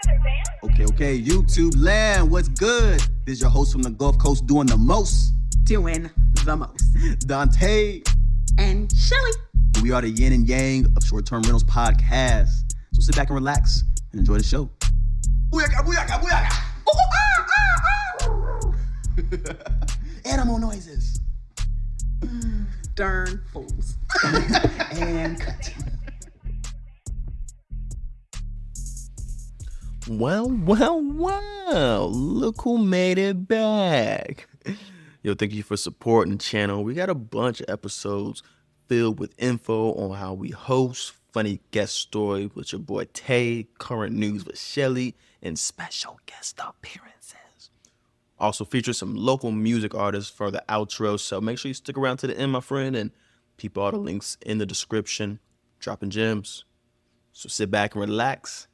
Okay, YouTube land, what's good? This is your host from the Gulf Coast doing the most. Donte. And Shellie. We are the yin and yang of Short-Term Rentals podcast. So sit back and relax and enjoy the show. Booyaka, booyaka, booyaka. Animal noises. Darn fools. And cut. Well, look who made it back. Yo, thank you for supporting the channel. We got a bunch of episodes filled with info on how we host, funny guest story with your boy Tay, current news with Shellie, and special guest appearances. Also feature some local music artists for the outro, so make sure you stick around to the end, my friend, and peep all the links in the description. Dropping gems. So sit back and relax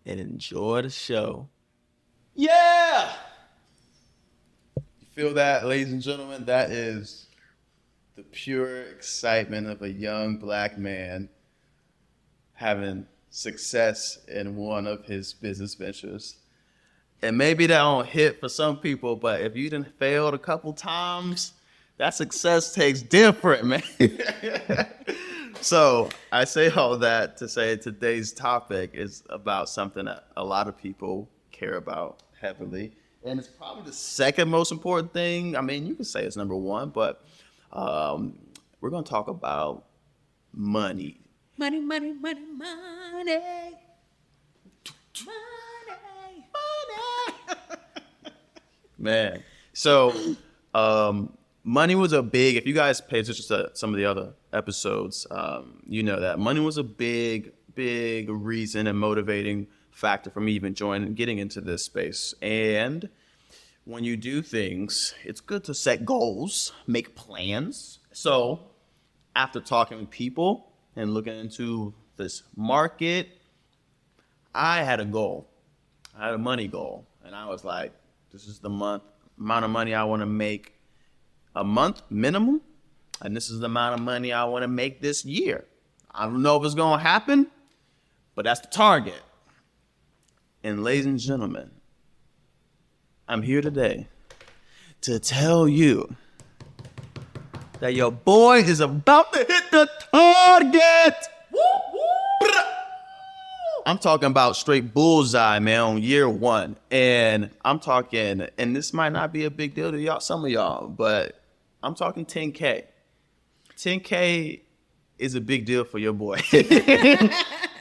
and enjoy the show. Yeah! You feel that, ladies and gentlemen? That is the pure excitement of a young black man having success in one of his business ventures. And maybe that don't hit for some people, but if you done failed a couple times, that success takes different, man. So I say all that to say today's topic is about something that a lot of people care about heavily. And it's probably the second most important thing. I mean, you can say it's number one, but we're going to talk about money. Money. Man. So money was a big, if you guys pay attention to some of the other episodes, you know that money was a big reason and motivating factor for me even getting into this space. And when you do things, it's good to set goals, make plans. So after talking with people and looking into this market, I had a goal. I had a money goal. And I was like, this is the amount of money I want to make a month minimum. And this is the amount of money I want to make this year. I don't know if it's going to happen, but that's the target. And ladies and gentlemen, I'm here today to tell you that your boy is about to hit the target. I'm talking about straight bullseye, man, on year one. And I'm talking, and this might not be a big deal to y'all, some of y'all, but I'm talking 10K. 10K is a big deal for your boy.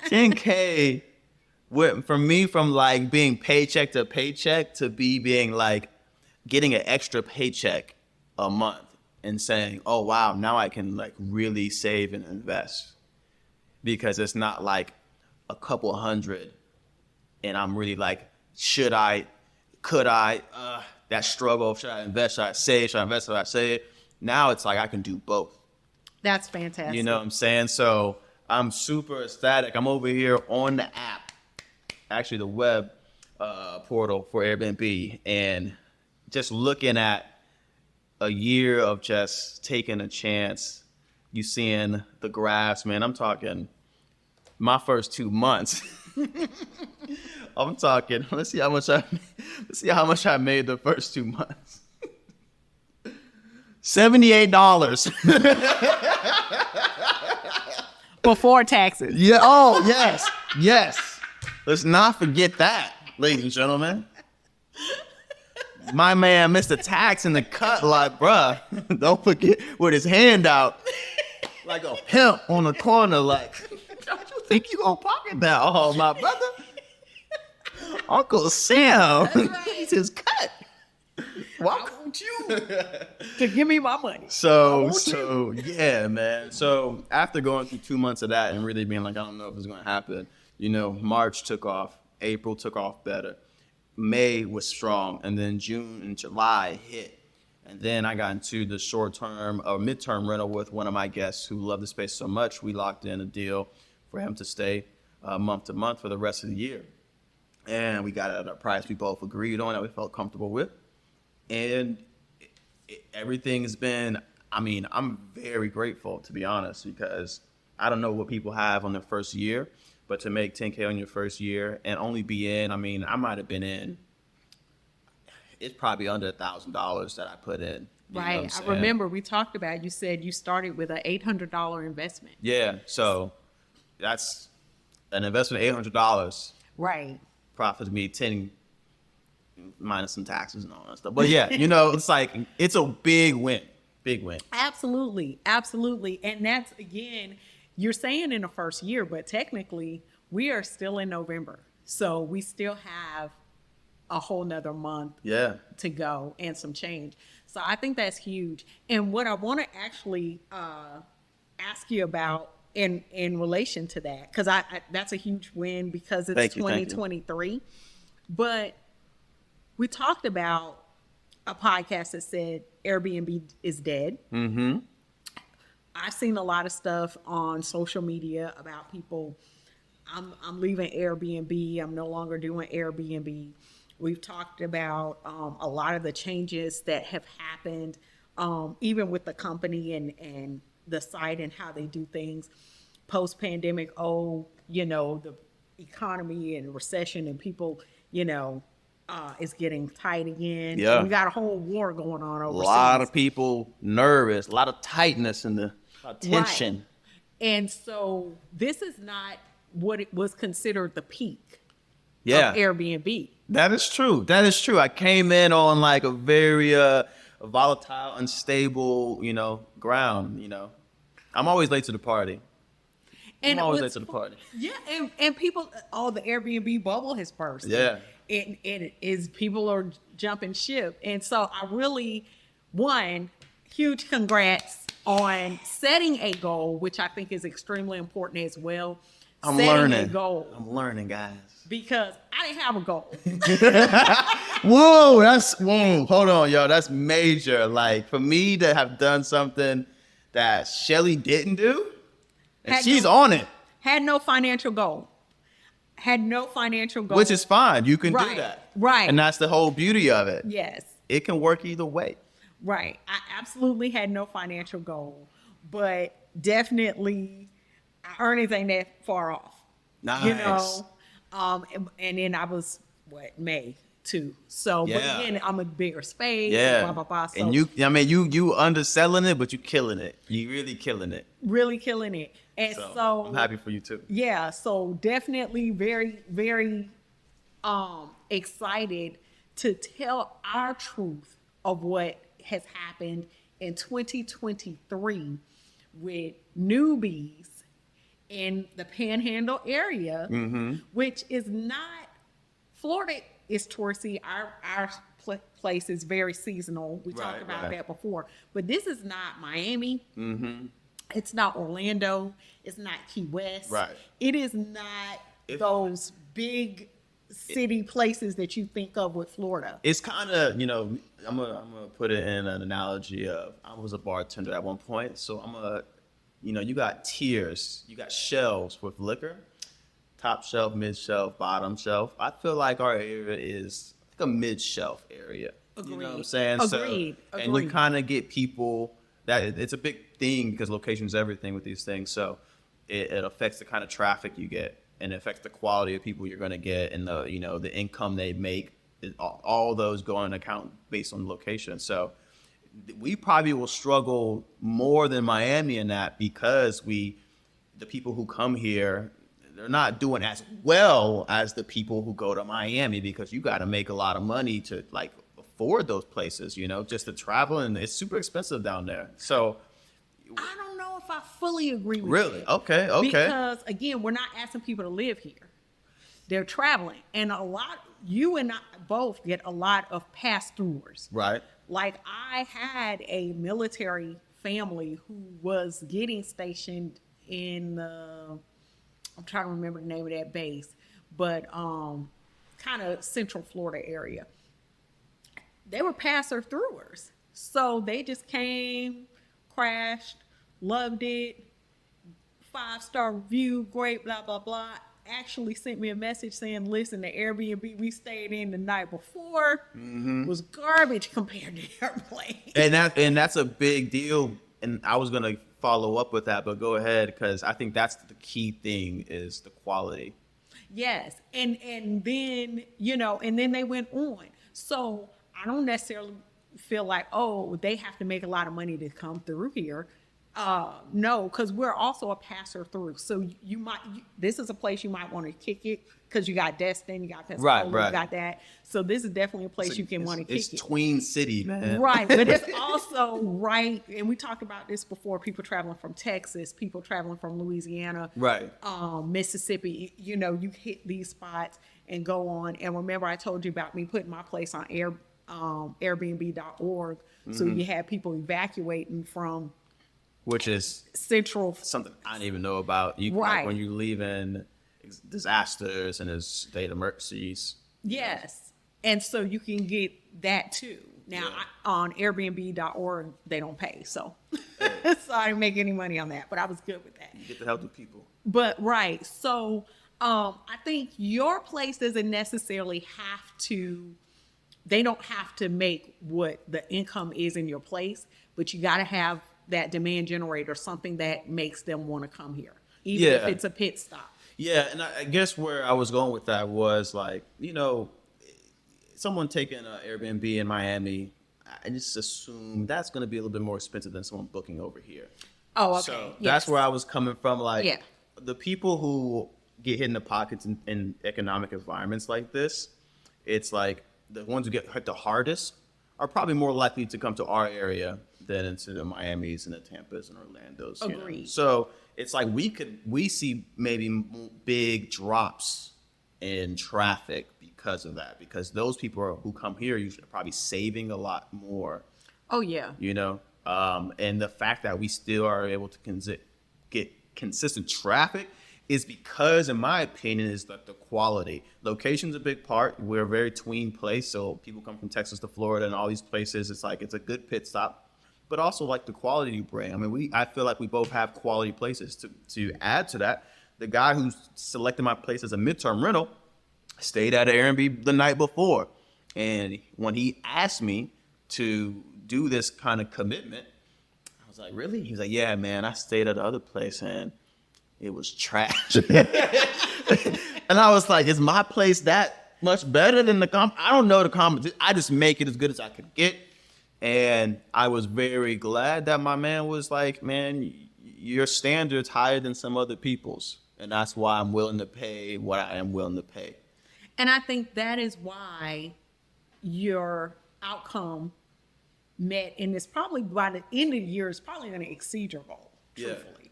10K went for me from like being paycheck to paycheck to being like getting an extra paycheck a month and saying, oh, wow, now I can like really save and invest. Because it's not like a couple hundred and I'm really like, could I, that struggle, should I invest, should I save, should I invest, should I save? Now it's like I can do both. That's fantastic. You know what I'm saying? So I'm super ecstatic. I'm over here on the app, actually the web portal for Airbnb, and just looking at a year of just taking a chance. You seeing the graphs, man. I'm talking my first 2 months. I'm talking. Let's see how much I made the first 2 months. $78. Before taxes. Yeah. Oh, yes. Let's not forget that, ladies and gentlemen. My man missed a tax in the cut, like, bruh, don't forget, with his hand out, like a pimp on the corner, like, don't you think you gonna pocket that? Oh, my brother, Uncle Sam, he's his cut. Why won't you To give me my money. So yeah, man. So after going through 2 months of that and really being like, I don't know if it's gonna happen, you know, March took off, April took off better, May was strong, and then June and July hit. And then I got into the short-term or mid-term rental with one of my guests who loved the space so much, we locked in a deal for him to stay month to month for the rest of the year. And we got it at a price we both agreed on that we felt comfortable with. And everything has been, I mean, I'm very grateful, to be honest, because I don't know what people have on their first year, But to make 10K on your first year and only be in, I mean, I might have been in. It's probably under $1,000 that I put in. You know what I'm Right. I saying? remember we talked about, you said you started with an $800 investment. Yeah. So that's an investment of $800. Right. Profited me 10 minus some taxes and all that stuff. But yeah, you know, it's like, it's a big win. Big win. Absolutely. Absolutely. And that's, again, you're saying in the first year, but technically we are still in November. So we still have a whole nother month Yeah. to go and some change. So I think that's huge. And what I want to actually ask you about in relation to that, because I that's a huge win because it's Thank you. 2023. But we talked about a podcast that said Airbnb is dead. Mm-hmm. I've seen a lot of stuff on social media about people. I'm leaving Airbnb. I'm no longer doing Airbnb. We've talked about a lot of the changes that have happened, even with the company and the site and how they do things post-pandemic. Oh, you know, the economy and recession and people, you know, is getting tight again. Yeah. We got a whole war going on A overseas. lot of people nervous, a lot of tightness in the tension. Right. And so this is not what it was considered the peak Yeah. of Airbnb. That is true. That is true. I came in on like a very volatile, unstable, you know, ground, you know. I'm always late to the party. And I'm always what's late to the party. Yeah, and people, the Airbnb bubble has burst. Yeah. It is, people are jumping ship. And so I really, huge congrats on setting a goal, which I think is extremely important as well. I'm Setting learning. a goal. I'm learning, guys. Because I didn't have a goal. Whoa, hold on, yo. That's major. Like, for me to have done something that Shellie didn't do, and Had she's no- on it, Had no financial goal. which is fine. You can do Right, that. right. And that's the whole beauty of it. Yes. It can work either way. Right. I absolutely had no financial goal, but definitely I earned anything that far off. Nice. You know, and then I was May too. So, Yeah. but again, I'm a bigger space. Yeah. Blah, blah, blah. So And you underselling it, but you killing it. You really killing it. really killing it. And so I'm happy for you too. yeah, so definitely very, very excited to tell our truth of what has happened in 2023 with newbies in the Panhandle area, which is not, Florida is touristy. Our place is very seasonal. We talked about that before, but this is not Miami. It's not Orlando. It's not Key West. Right. It is not those big city places that you think of with Florida. It's kind of, you know, I'm gonna put it in an analogy of, I was a bartender at one point, so you know, you got tiers, you got shelves with liquor, top shelf, mid shelf, bottom shelf. I feel like our area is like a mid shelf area. Agreed. You know what I'm saying? Agreed. So, and you kind of get people that it's a big thing because location is everything with these things. So it affects the kind of traffic you get, and it affects the quality of people you're going to get, and the, you know, the income they make. All those go into account based on location. So we probably will struggle more than Miami in that, because the people who come here, they're not doing as well as the people who go to Miami, because you got to make a lot of money to like afford those places, you know, just to travel, and it's super expensive down there. So I don't know if I fully agree with really, you. okay. Because again, we're not asking people to live here. They're traveling, and you and I both get a lot of pass-throughers. Right. Like, I had a military family who was getting stationed in I'm trying to remember the name of that base, but kind of Central Florida area. They were passer-throughers. So they just came, crashed, loved it, 5-star review, great, blah, blah, blah. Actually sent me a message saying, listen, the Airbnb we stayed in the night before was garbage compared to their place. And that's a big deal. And I was gonna follow up with that, but go ahead, because I think that's the key thing is the quality. Yes. And then, and then they went on. So I don't necessarily feel like, oh, they have to make a lot of money to come through here. No, because we're also a passer through. So this is a place you might want to kick it because you got Destin, you got Pensacola, Right. you got that. So this is definitely a place you can want to kick it. It's Tween City, man. Right, but it's also right, and we talked about this before, people traveling from Texas, people traveling from Louisiana, Right. Mississippi, you hit these spots and go on. And remember I told you about me putting my place on Airbnb.org, so you have people evacuating from Which is central something I didn't even know about. You Right. like when you leave in disasters and there's state emergencies. Yes. And so you can get that too. Now, on Airbnb.org, they don't pay. So, so I didn't make any money on that, but I was good with that. You get to help the people. But, right. So, I think your place doesn't necessarily they don't have to make what the income is in your place, but you got to have that demand generator, something that makes them want to come here, even if it's a pit stop. Yeah, and I guess where I was going with that was like, someone taking an Airbnb in Miami, I just assume that's going to be a little bit more expensive than someone booking over here. Oh, okay. So that's where I was coming from. Like, Yeah. the people who get hit in the pockets in economic environments like this, it's like the ones who get hurt the hardest are probably more likely to come to our area than into the Miamis and the Tampas and Orlandos. Agreed. So it's like we see maybe big drops in traffic because of that, because those people who come here usually are probably saving a lot more. Oh, yeah. And the fact that we still are able to get consistent traffic is because, in my opinion, is that the quality. Location's a big part. We're a very tween place, so people come from Texas to Florida and all these places. It's like it's a good pit stop, but also like the quality you bring. I mean, I feel like we both have quality places. To add to that, the guy who selected my place as a midterm rental stayed at an Airbnb the night before, and when he asked me to do this kind of commitment, I was like, "Really?" He was like, "Yeah, man, I stayed at the other place and it was trash." And I was like, is my place that much better than the I don't know the competition. I just make it as good as I could get. And I was very glad that my man was like, man, your standard's higher than some other people's. And that's why I'm willing to pay what I am willing to pay. And I think that is why your outcome met, and it's probably by the end of the year, it's probably going to exceed your goal, truthfully,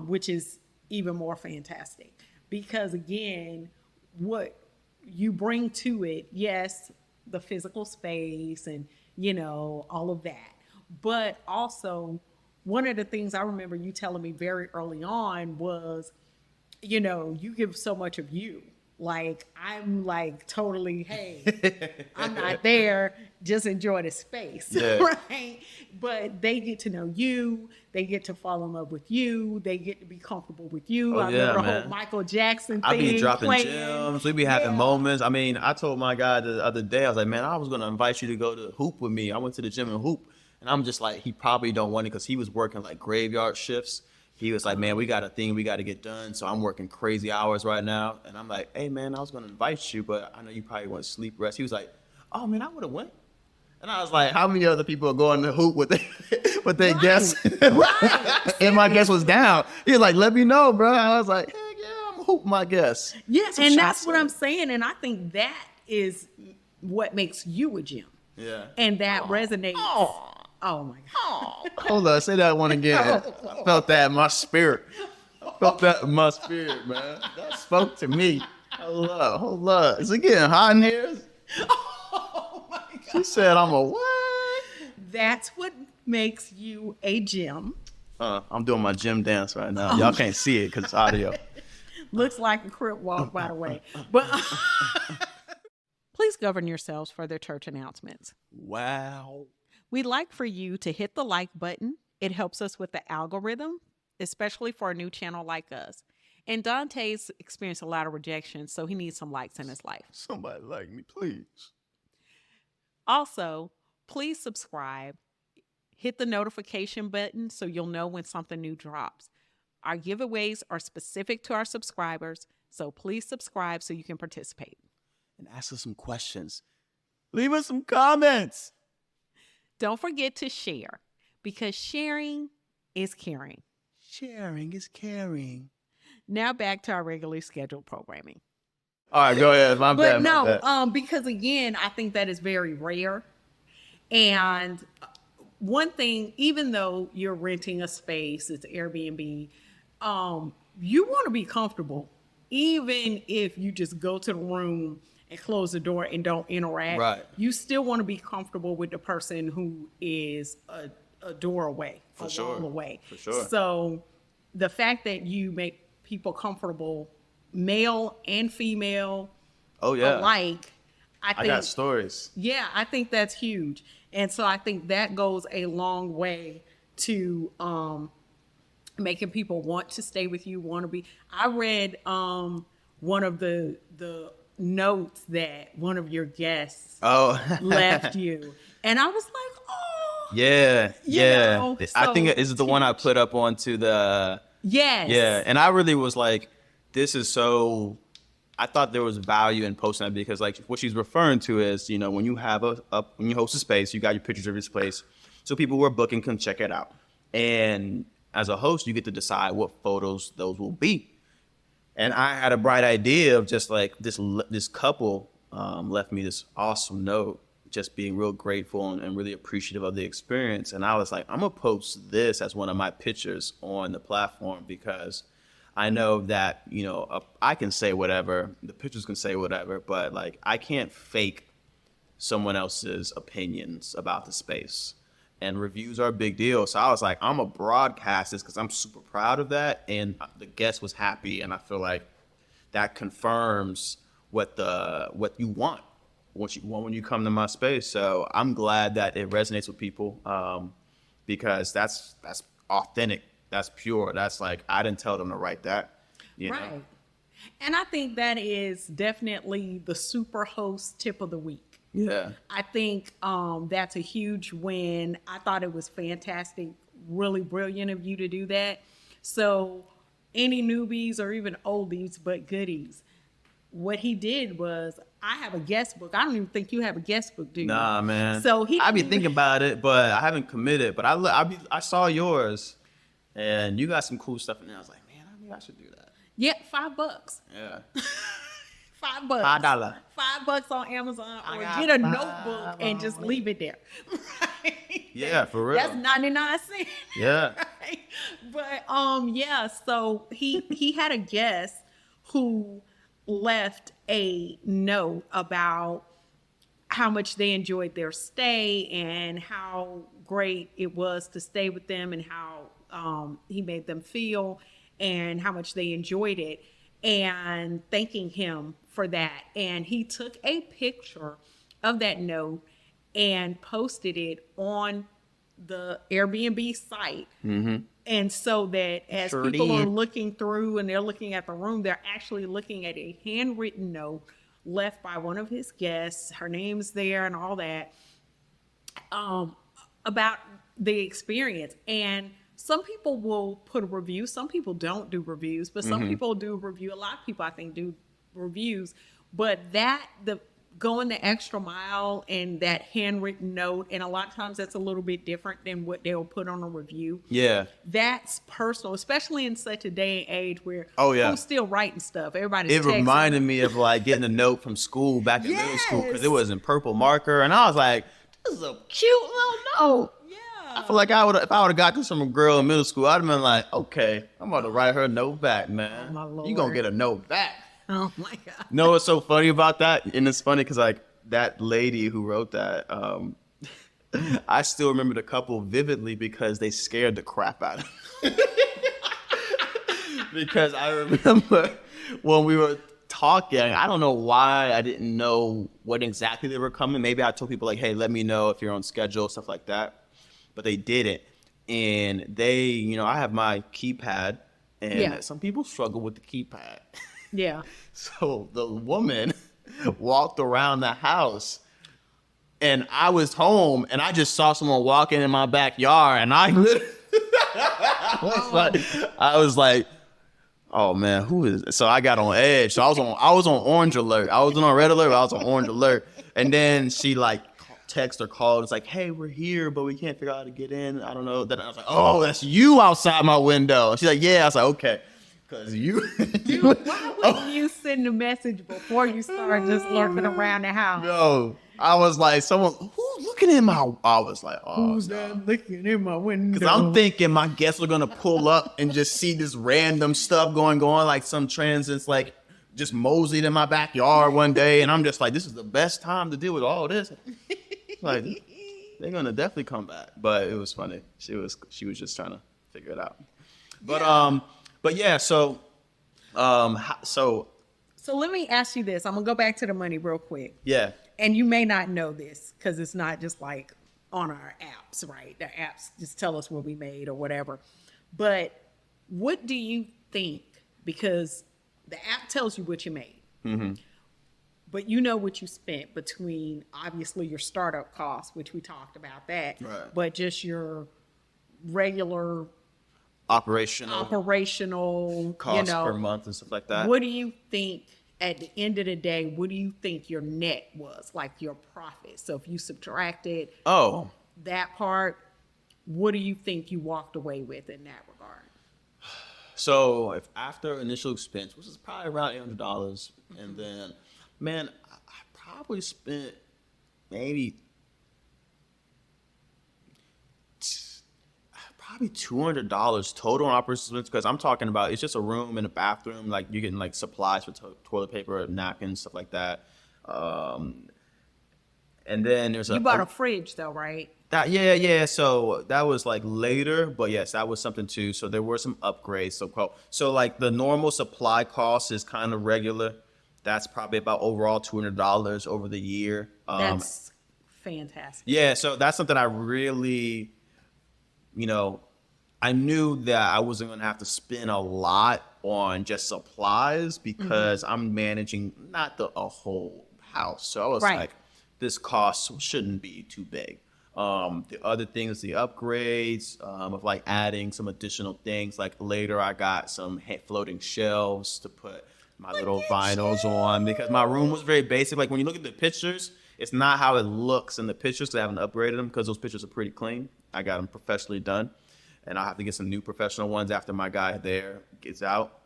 which is even more fantastic. Because again, what you bring to it, yes, the physical space and, all of that. But also, one of the things I remember you telling me very early on was, you give so much of you. Like, I'm like totally, hey, I'm not there, just enjoy the space, right? But they get to know you, they get to fall in love with you, they get to be comfortable with you. I remember the whole Michael Jackson thing. I be dropping playing. gems, we be having moments. I mean, I told my guy the other day, I was like, man, I was going to invite you to go to hoop with me. I went to the gym and hoop, and I'm just like, he probably don't want it because he was working like graveyard shifts. He was like, man, we got a thing we got to get done, so I'm working crazy hours right now. And I'm like, hey, man, I was going to invite you, but I know you probably want to sleep, rest. He was like, oh, man, I would have went. And I was like, how many other people are going to hoop with their guests? Right. And my guest was down. He was like, let me know, bro. I was like, heck yeah, I'm going to hoop my guest. Yeah, and that's what I'm saying. And I think that is what makes you a gym. Yeah. And that resonates. Oh my God. Hold on, say that one again. I felt that in my spirit. Man. That spoke to me. Hold up. Is it getting hot in here? Oh my God. She said I'm a what? That's what makes you a gym. I'm doing my gym dance right now. Y'all can't see it because it's audio. Looks like a crip walk, by the way. But please govern yourselves for their church announcements. Wow. We'd like for you to hit the like button. It helps us with the algorithm, especially for a new channel like us. And Donte's experienced a lot of rejection, so he needs some likes in his life. Somebody like me, please. Also, please subscribe, Hit the notification button so you'll know when something new drops. Our giveaways are specific to our subscribers, so please subscribe so you can participate. And ask us some questions. Leave us some comments. Don't forget to share, because sharing is caring. Sharing is caring. Now back to our regularly scheduled programming. All right, go ahead. My But bad. because again, I think that is very rare. And one thing, even though you're renting a space, it's Airbnb, you want to be comfortable, even if you just go to the room and close the door and don't interact. Right. You still want to be comfortable with the person who is a door away, For a sure. wall away. For sure. So the fact that you make people comfortable, male and female, Oh, yeah. alike, I I got stories. yeah, I think that's huge. And so I think that goes a long way to making people want to stay with you, want to be. I read one of the notes that one of your guests left you. And I was like, oh. Yeah. know, I think so it is the one I put up onto the... Yes. Yeah, and I really was like, this is so... I thought there was value in posting that because, like, what she's referring to is, you know, when you have when you host a space, you got your pictures of your space, so people who are booking can check it out. And as a host, you get to decide what photos those will be. And I had a bright idea of just like this couple left me this awesome note, just being real grateful and really appreciative of the experience. And I was like, I'm gonna post this as one of my pictures on the platform because I know that, you know, I can say whatever, the pictures can say whatever, but like I can't fake someone else's opinions about the space. And reviews are a big deal. So I was like, I'm gonna broadcast this because I'm super proud of that. And the guest was happy. And I feel like that confirms what you want when you come to my space. So I'm glad that it resonates with people because that's authentic. That's pure. That's like, I didn't tell them to write that. You know? Right. And I think that is definitely the super host tip of the week. Yeah. I think that's a huge win. I thought it was fantastic, really brilliant of you to do that. So any newbies or even oldies but goodies, what he did was, I have a guest book. I don't even think you have a guest book, do you? Nah, man. So I be thinking about it, but I haven't committed. But I saw yours, and you got some cool stuff in there. I was like, man, maybe I should do that. Yeah, $5. Yeah. $5. $5. $5 on Amazon, or got get a $5 notebook and just leave it there. Right? Yeah, for real. That's 99 cents. Yeah. Right? But yeah, so he had a guest who left a note about how much they enjoyed their stay and how great it was to stay with them and how he made them feel and how much they enjoyed it, and thanking him for that. And he took a picture of that note and posted it on the Airbnb site. Mm-hmm. And so that as people are looking through and they're looking at the room, they're actually looking at a handwritten note left by one of his guests. Her name's there and all that, about the experience. And some people will put a review. Some people don't do reviews, but some people do review. A lot of people, I think, do reviews. But going the extra mile and that handwritten note, and a lot of times that's a little bit different than what they'll put on a review. Yeah. That's personal, especially in such a day and age where who's still writing stuff. Everybody's It texting. reminded me of like getting a note from school back in middle school because it was in purple marker, and I was like, "This is a cute little note." Yeah. I feel like if I would have got this from a girl in middle school, I'd have been like, "Okay, I'm about to write her a note back, man. Oh, my Lord. You gonna get a note back." Oh my God. You know what's so funny about that? And it's funny because like that lady who wrote that, I still remember the couple vividly because they scared the crap out of me. Because I remember when we were talking, I don't know why I didn't know what exactly they were coming. Maybe I told people like, hey, let me know if you're on schedule, stuff like that. But they didn't. And they, you know, I have my keypad, and some people struggle with the keypad. Yeah. So the woman walked around the house And I was home, and I just saw someone walking in my backyard, and I literally, I was like, oh man, who is this? So I got on edge. So I was on orange alert. I wasn't on red alert, but I was on orange alert. And then she like text or called. It's like, hey, we're here, but we can't figure out how to get in. I don't know. Then I was like, oh, that's you outside my window. And she's like, yeah. I was like, okay. Cause you Dude, why wouldn't you send a message before you start just lurking around the house? No. I was like, who's looking in my, I was like, oh. Who's that looking in my window? Because I'm thinking my guests are going to pull up and just see this random stuff going on, like some transits, like just moseyed in my backyard one day. And I'm just like, this is the best time to deal with all this. Like, they're going to definitely come back. But it was funny. She was just trying to figure it out. But yeah, so let me ask you this. I'm going to go back to the money real quick. Yeah. And you may not know this because it's not just like on our apps, right? The apps just tell us what we made or whatever. But what do you think? Because the app tells you what you made. Mm-hmm. But you know what you spent between, obviously, your startup costs, which we talked about that. Right. But just your regular operational costs per month and stuff like that. What do you think? At the end of the day, what do you think your net was, like your profit? So if you subtracted that part, what do you think you walked away with in that regard? So if after initial expense, which is probably around $800, and then, man, I probably spent maybe $200 total on operations expense, because I'm talking about it's just a room and a bathroom, like you're getting like supplies for toilet paper, napkins, stuff like that. And then there's you bought a fridge though, right? Yeah. So that was like later, but yes, that was something too. So there were some upgrades. So like the normal supply cost is kind of regular. That's probably about overall $200 over the year. That's fantastic. Yeah. So that's something I really, I knew that I wasn't going to have to spend a lot on just supplies because I'm managing not a whole house. So I was like, this cost shouldn't be too big. The other things, the upgrades of like adding some additional things. Like later I got some floating shelves to put my little vinyls on because my room was very basic. Like when you look at the pictures, it's not how it looks in the pictures because I haven't upgraded them because those pictures are pretty clean. I got them professionally done. And I'll have to get some new professional ones after my guy there gets out.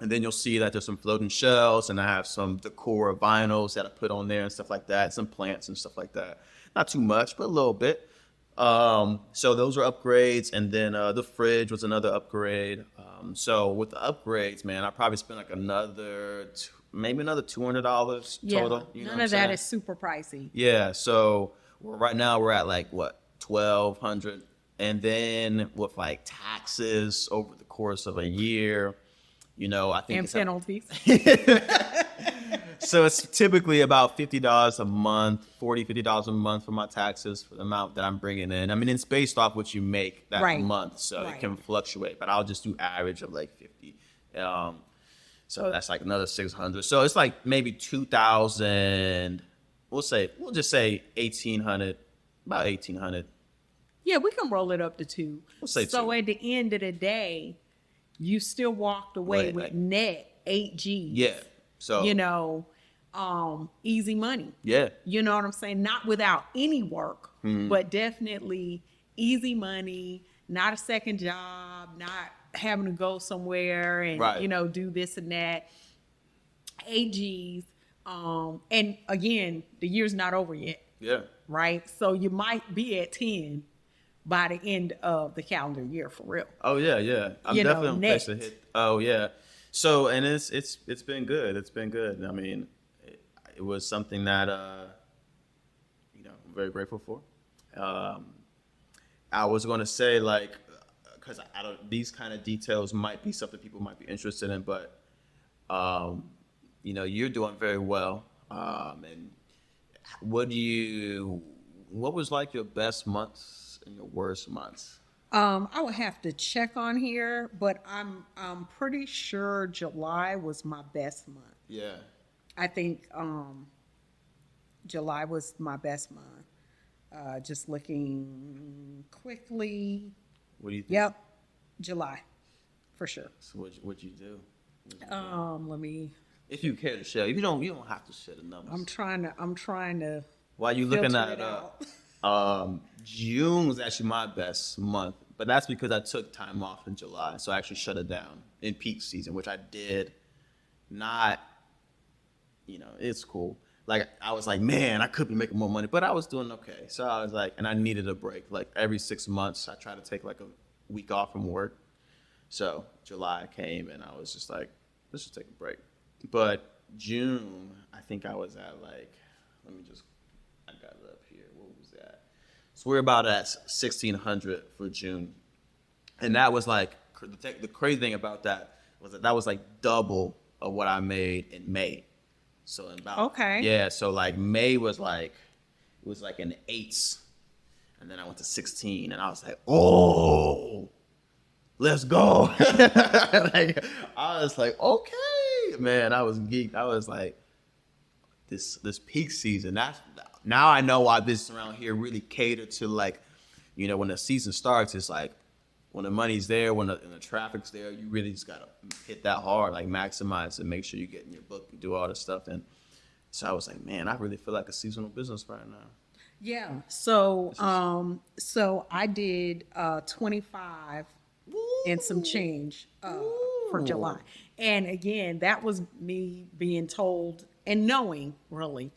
And then you'll see that there's some floating shelves and I have some decor vinyls that I put on there and stuff like that, some plants and stuff like that. Not too much, but a little bit. So those are upgrades. And then the fridge was another upgrade. So with the upgrades, man, I probably spent like maybe another $200 total. Yeah, none of that is super pricey. Yeah, so right now we're at like, what, $1,200? And then with like taxes over the course of a year, I think and penalties. So it's typically about $50 a month, $50 a month for my taxes for the amount that I'm bringing in. I mean, it's based off what you make that month, so it can fluctuate. But I'll just do average of like 50. So that's like another $600. So it's like maybe 2,000. We'll just say 1,800, about 1,800. Yeah, we can roll it up to 2. We'll say so 2. At the end of the day, you still walked away with net 8 G's. Yeah. So easy money. Yeah. You know what I'm saying? Not without any work, but definitely easy money, not a second job, not having to go somewhere and do this and that. 8 G's. And again, the year's not over yet. Yeah. Right? So you might be at 10 by the end of the calendar year for real. Oh yeah. I'm definitely on pace to hit. Oh yeah. So and it's been good. It's been good. I mean, it was something that I'm very grateful for. I was going to say because these kind of details might be something people might be interested in, but you're doing very well. And what was like your best months and your worst months? I would have to check on here, but I'm pretty sure July was my best month. Yeah. I think July was my best month. Just looking quickly. What do you think? Yep, July, for sure. So what'd you do? Let me. If you care to share, if you don't have to share the numbers. I'm trying to. While you looking filter at it it out. up, June was actually my best month, but that's because I took time off in July, so I actually shut it down in peak season, which I did. Not, it's cool. Like I was like, man, I could be making more money, but I was doing okay. So I was like, and I needed a break. Like every 6 months, I try to take like a week off from work. So July came, and I was just like, let's just take a break. But June, I think I was at like, I got it up here. What was that? So we're about at 1,600 for June. And that was like, the crazy thing about that was that was like double of what I made in May. So in about, Okay. Yeah, so like May was like, it was like in the 8s. And then I went to 16 and I was like, oh, let's go. Like, I was like, okay. Man, I was geeked. I was like, this peak season. Now I know why business around here really cater to like, when the season starts, it's like when the money's there, when the traffic's there, you really just gotta hit that hard, like maximize and make sure you get in your book and do all this stuff. And so I was like, man, I really feel like a seasonal business right now. Yeah. So I did 25 and some change for July. And again, that was me being told and knowing really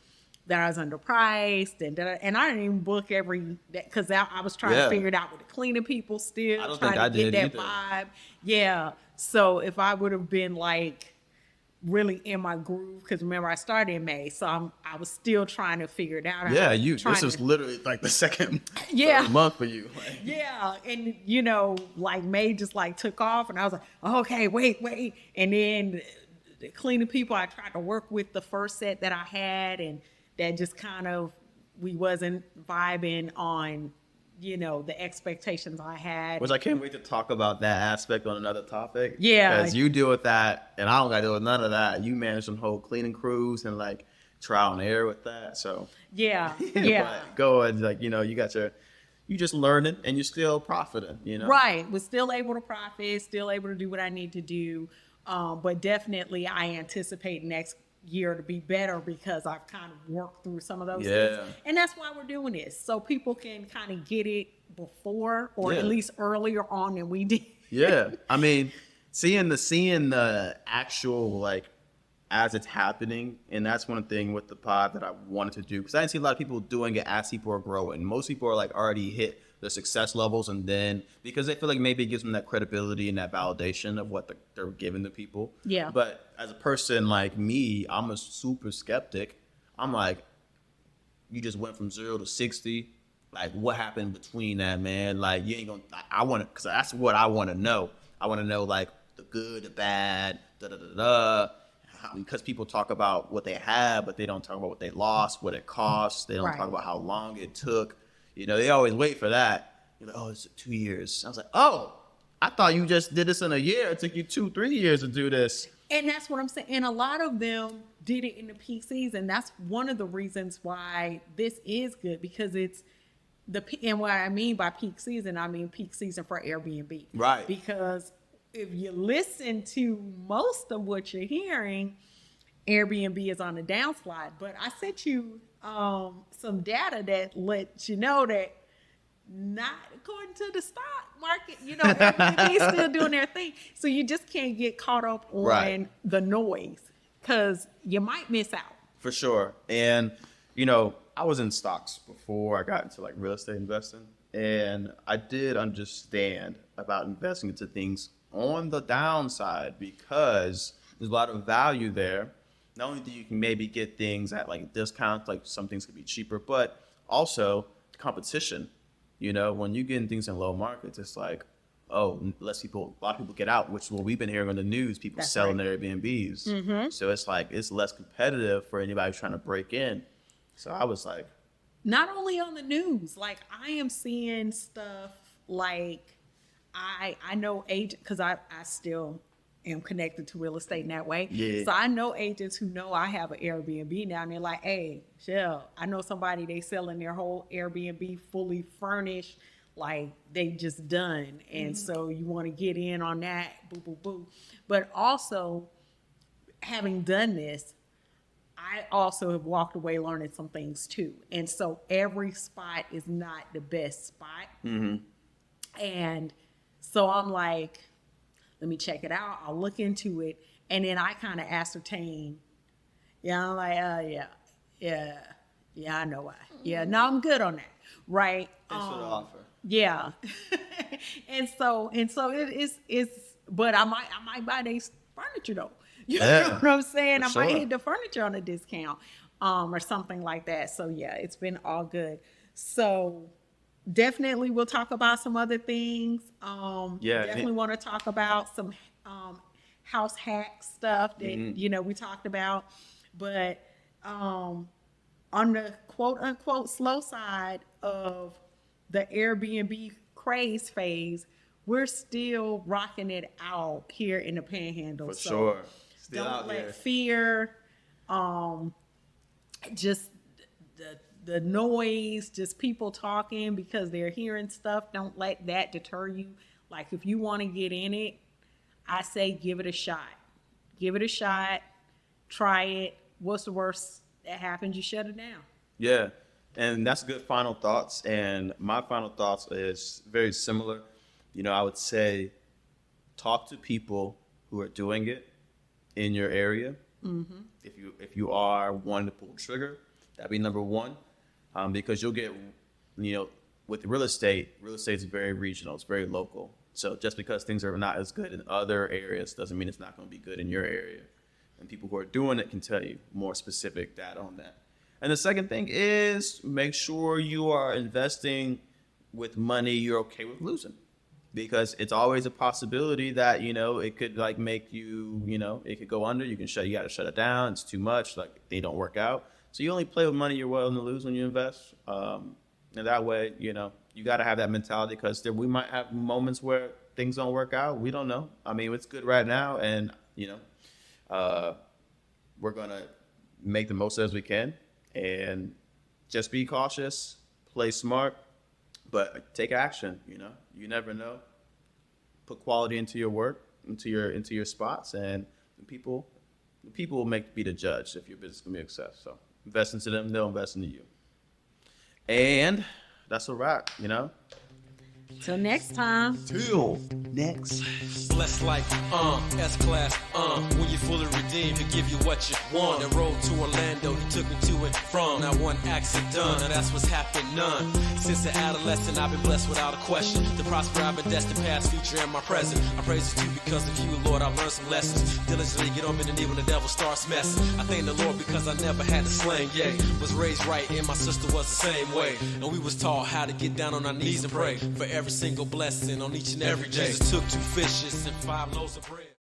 that I was underpriced and I didn't even book every because I was trying to figure it out with the cleaning people still. I don't trying think to I get did that either. vibe. Yeah. So if I would have been like really in my groove, because remember I started in May, so I was still trying to figure it out. Yeah, this was literally like the second month for you. Like. Yeah, and like May just like took off, and I was like, okay, wait, and then the cleaning people I tried to work with the first set that I had, and that just kind of we wasn't vibing on the expectations I had. Which I can't wait to talk about that aspect on another topic. Yeah. Because you deal with that, and I don't got to deal with none of that. You manage some whole cleaning crews and, like, trial and error with that, so. Yeah. But go and, like, you just learning, and you're still profiting, Right. Was still able to profit, still able to do what I need to do. But definitely I anticipate next year to be better because I've kind of worked through some of those things. And that's why we're doing this. So people can kind of get it before or at least earlier on than we did. Yeah. I mean, seeing the actual, like, as it's happening, and that's one thing with the pod that I wanted to do, because I didn't see a lot of people doing it as people are growing. Most people are like already hit the success levels, and then because they feel like maybe it gives them that credibility and that validation of what they're giving to people. Yeah. But as a person like me, I'm a super skeptic. I'm like, you just went from 0 to 60. Like, what happened between that, man? Like, you ain't gonna. I want to, because that's what I want to know. I want to know like the good, the bad, because people talk about what they have, but they don't talk about what they lost, what it cost. They don't talk about how long it took. They always wait for that. You're like, oh, it's 2 years. I was like, oh, I thought you just did this in a year. It took you 2-3 years to do this. And that's what I'm saying. And a lot of them did it in the peak season. That's one of the reasons why this is good, because it's and what I mean by peak season, I mean peak season for Airbnb. Right. Because if you listen to most of what you're hearing, Airbnb is on the downslide. But I sent you some data that lets you know that not according to the stock market, Airbnb is still doing their thing. So you just can't get caught up on the noise because you might miss out. For sure. And, I was in stocks before I got into like real estate investing. And I did understand about investing into things on the downside because there's a lot of value there. Not only do you can maybe get things at like discounts, like some things could be cheaper, but also competition. When you get things in low markets, it's like, oh, a lot of people get out, which is what we've been hearing on the news, people selling their Airbnbs. Mm-hmm. So it's like, it's less competitive for anybody trying to break in. So I was like. Not only on the news, like I am seeing stuff like I know agent, because I still am connected to real estate in that way. Yeah. So I know agents who know I have an Airbnb now, and they're like, hey, Shell, I know somebody, they selling their whole Airbnb fully furnished, like they just done. And so you want to get in on that, boo, boo, boo. But also, having done this, I also have walked away learning some things too. And so every spot is not the best spot. And so I'm like, let me check it out. I'll look into it. And then I kind of ascertain. Yeah, I'm like, yeah, I know why. Yeah, no, I'm good on that. Right. Thanks for the offer. Yeah. and so it's but I might buy their furniture though. You know what I'm saying? I might hit the furniture on a discount, or something like that. So yeah, it's been all good. So definitely we'll talk about some other things. Definitely want to talk about some house hack stuff that we talked about. But on the quote unquote slow side of the Airbnb craze phase, we're still rocking it out here in the Panhandle. For sure. Still don't out let there. fear, just the noise, just people talking because they're hearing stuff. Don't let that deter you. Like if you want to get in it, I say give it a shot. Give it a shot. Try it. What's the worst that happens? You shut it down. Yeah, and that's good final thoughts. And my final thoughts is very similar. I would say talk to people who are doing it in your area. If you are wanting to pull the trigger, that'd be number one, because you'll get, with real estate is very regional, it's very local. So just because things are not as good in other areas doesn't mean it's not going to be good in your area. And people who are doing it can tell you more specific data on that. And the second thing is make sure you are investing with money you're okay with losing. Because it's always a possibility that, it could make you, it could go under. You got to shut it down. It's too much. They don't work out. So you only play with money you're willing to lose when you invest. And that way, you got to have that mentality because we might have moments where things don't work out. We don't know. I mean, it's good right now. And, we're going to make the most as we can and just be cautious, play smart. But take action, you never know. Put quality into your work, into your spots, and the people will be the judge if your business can be a success. So invest into them, they'll invest into you. And that's a wrap, Till next time. Till next. Blessed like, S-Class, when you're fully redeemed, to give you what you want. The road to Orlando, he took me to and from. Not one accident done, now that's what's happened, none. Since the adolescent, I've been blessed without a question. To prosper, I've been destined, past, future, and my present. I praise you because of you, Lord, I've learned some lessons. Diligently get on the knee when the devil starts messing. I thank the Lord because I never had to slang, was raised right, and my sister was the same way. And we was taught how to get down on our knees and pray for every single blessing on each and every day. Jesus took 2 fishes and 5 loaves of bread.